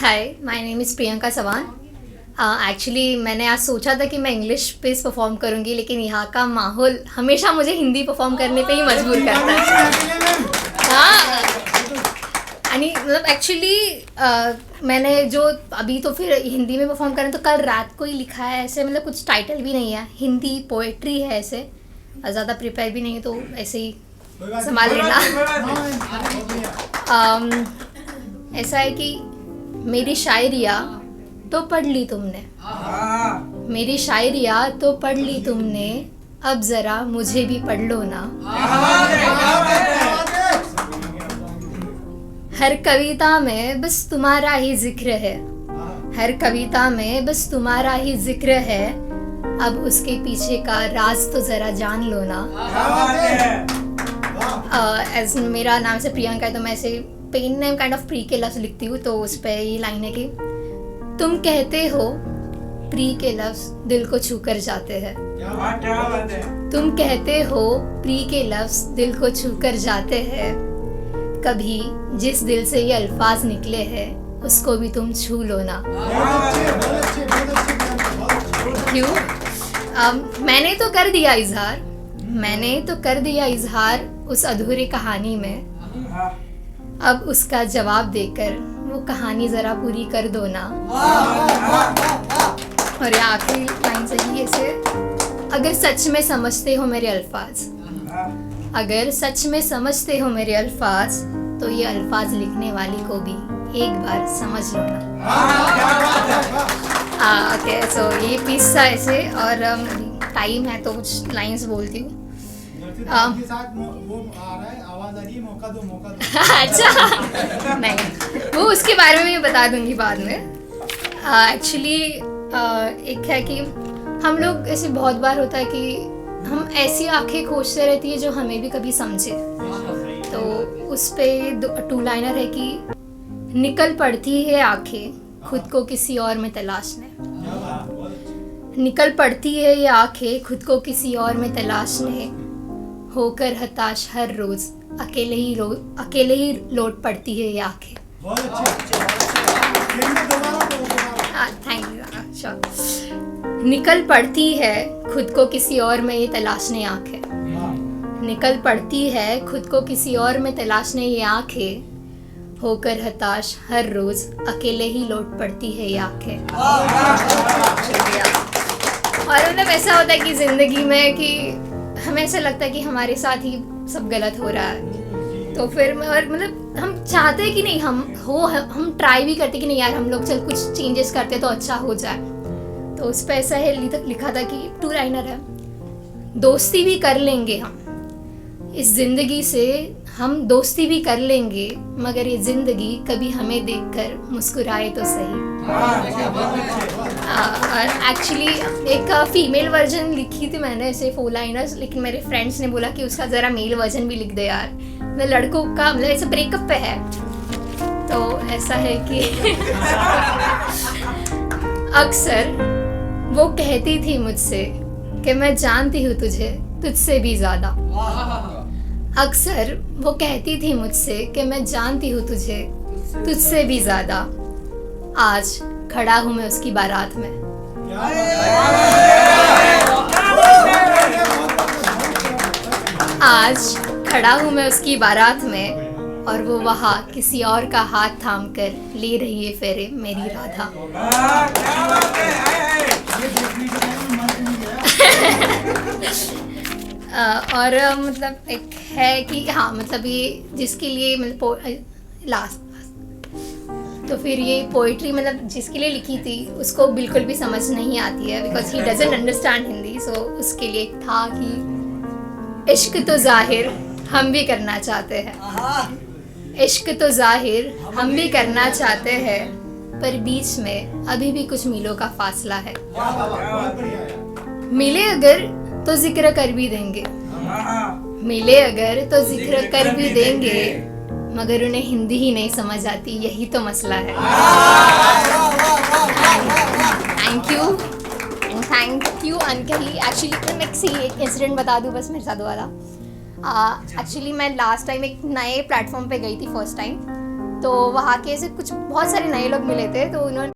Hi, my name is Priyanka Chauhan. Actually मैंने आज सोचा था कि मैं इंग्लिश पे परफॉर्म करूँगी, लेकिन यहाँ का माहौल हमेशा मुझे हिंदी परफॉर्म करने पे ही मजबूर करता है। हाँ, यानी मतलब एक्चुअली मैंने जो अभी तो फिर हिंदी में परफॉर्म करें तो कल रात को ही लिखा है ऐसे, मतलब कुछ टाइटल भी नहीं है, हिंदी पोएट्री है ऐसे, ज़्यादा प्रिपेयर भी नहीं है तो ऐसे ही संभाल लेना। ऐसा है कि मेरी शायरिया तो पढ़ ली तुमने, मेरी शायरिया तो पढ़ ली तुमने, अब ज़रा मुझे भी पढ़ लो ना। हर कविता में बस तुम्हारा ही जिक्र है, हर कविता में बस तुम्हारा ही जिक्र है, अब उसके पीछे का राज तो ज़रा जान लो ना। एज मेरा नाम से प्रियंका है तो मैं ऐसे पेन नेम काइंड ऑफ प्री के लफ्ज़ लिखती हूँ, तो उस पर ये लाइन है कि तुम कहते हो प्री के लफ्ज़ दिल को छू कर जाते हैं, तुम कहते हो प्री के लफ्ज़ दिल को छू कर जाते हैं, कभी जिस दिल से ये अल्फाज निकले हैं उसको भी तुम छू लो ना। क्यों? मैंने तो कर दिया इजहार, मैंने तो कर दिया इजहार उस अधूरी कहानी में, अब उसका जवाब देकर वो कहानी ज़रा पूरी कर दो ना। और ये आखिरी लाइन सही है ऐसे, अगर सच में समझते हो मेरे अल्फाज, अगर सच में समझते हो मेरे अल्फाज, तो ये अल्फाज लिखने वाली को भी एक बार समझ लो ना। ओके, सो ये पीस था ऐसे, और टाइम है तो कुछ लाइंस बोलती हूँ। अच्छा, नहीं, वो उसके बारे में मैं बता दूंगी बाद में। एक्चुअली एक है कि हम लोग ऐसे बहुत बार होता है कि हम ऐसी आंखें खोजते रहती है जो हमें भी कभी समझे, तो उस पे 2 लाइनर है कि निकल पड़ती है आंखें खुद को किसी और में तलाशने, निकल पड़ती है ये आंखें खुद को किसी और में तलाशने, होकर हताश हर रोज अकेले ही लौट पड़ती है ये आंखें। Thank you. श्योर। निकल पड़ती है खुद को किसी और में ये तलाशने आंखें, निकल पड़ती है खुद को किसी और में तलाशने ये आंखें, होकर हताश हर रोज अकेले ही लौट पड़ती है ये आंखें। शुक्रिया। और मतलब ऐसा होता है कि ज़िंदगी में कि हमें ऐसा लगता है कि हमारे साथ ही सब गलत हो रहा है, तो फिर और मतलब हम चाहते हैं कि नहीं, हम ट्राई भी करते कि नहीं यार हम लोग चल कुछ चेंजेस करते तो अच्छा हो जाए। तो उस पर ऐसा है लिखा था कि 2 लाइनर है, दोस्ती भी कर लेंगे हम इस ज़िंदगी से, हम दोस्ती भी कर लेंगे, मगर ये ज़िंदगी कभी हमें देखकर मुस्कुराए तो सही। और एक्चुअली एक फीमेल वर्जन लिखी थी मैंने ऐसे 4 लाइनर्स, लेकिन मेरे फ्रेंड्स ने बोला कि उसका ज़रा मेल वर्जन भी लिख दे यार, मतलब लड़कों का मतलब ऐसे ब्रेकअप पे है, तो ऐसा है कि अक्सर वो कहती थी मुझसे कि मैं जानती हूँ तुझे तुझसे भी ज़्यादा, अक्सर वो कहती थी मुझसे कि मैं जानती हूँ तुझे तुझसे भी ज़्यादा, आज खड़ा हूँ मैं उसकी बारात में। आज खड़ा हूँ मैं उसकी बारात में, और वो वहाँ किसी और का हाथ थाम कर ले रही है फेरे मेरी राधा। और मतलब एक है कि हाँ मतलब ये जिसके लिए मतलब लास्ट, तो फिर ये पोइट्री मतलब जिसके लिए लिखी थी उसको बिल्कुल भी समझ नहीं आती है, because he doesn't understand Hindi, so उसके लिए था कि इश्क तो जाहिर हम भी करना चाहते हैं, इश्क तो जाहिर हम भी करना चाहते हैं, पर बीच में अभी भी कुछ मीलों का फासला है, मिले अगर तो जिक्र कर भी देंगे, मिले अगर तो जिक्र कर भी देंगे, मगर उन्हें हिंदी ही नहीं समझ आती, यही तो मसला है। थैंक यू अनकही। एक्चुअली मैं एक इंसिडेंट बता दूँ बस मेरे साथ वाला। एक्चुअली मैं लास्ट टाइम एक नए प्लेटफॉर्म पे गई थी फर्स्ट टाइम, तो वहाँ के ऐसे कुछ बहुत सारे नए लोग मिले थे, तो उन्होंने